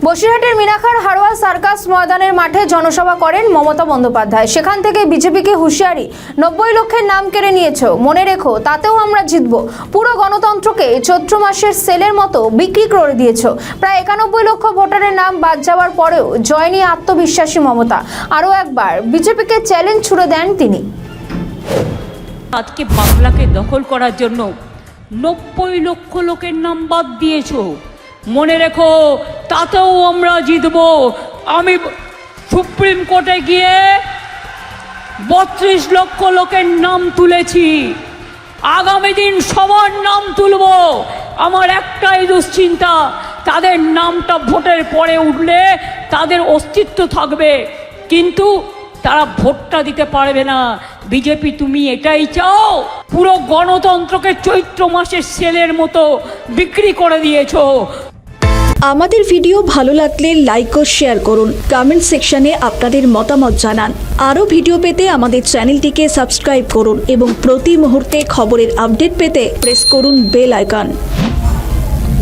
বসিরহাটের মিনাখার হাড়োয়া সার্কাস ময়দানের মাঠে জনসভা করেন মমতা বন্দ্যোপাধ্যায়। সেখান থেকে বিজেপিকে হুঁশিয়ারি, 90 লক্ষের নাম কেড়ে নিয়েছো, মনে রেখো তাতেও আমরা জিতব। পুরো গণতন্ত্রকে চৈত্র মাসের সেলের মতো বিক্রি করে দিয়েছো। প্রায় 91 লক্ষ ভোটারের নাম বাদ যাওয়ার পরেও জয় নিয়ে আত্মবিশ্বাসী মমতা। আরও একবার বিজেপিকে চ্যালেঞ্জ ছুড়ে দেন তিনি। আজকে বাংলাকে দখল করার জন্য 90 লক্ষ লোকের নাম বাদ দিয়েছো, মনে রেখো তাতেও আমরা জিতব। আমি সুপ্রিম কোর্টে গিয়ে 32 লক্ষ লোকের নাম তুলেছি, আগামী দিন সবার নাম তুলব। আমার একটাই দুশ্চিন্তা, তাদের নামটা ভোটের পরে উঠলে তাদের অস্তিত্ব থাকবে, কিন্তু তারা ভোটটা দিতে পারবে না। বিজেপি তুমি এটাই চাও? পুরো গণতন্ত্রকে চৈত্র মাসের সেলের মতো বিক্রি করে দিয়েছো। আমাদের ভিডিও ভালো লাগলে লাইক ও শেয়ার করুন, কমেন্ট সেকশনে আপনাদের মতামত জানান। আরও ভিডিও পেতে আমাদের চ্যানেলটিকে সাবস্ক্রাইব করুন এবং প্রতি মুহূর্তে খবরের আপডেট পেতে প্রেস করুন বেল আইকন।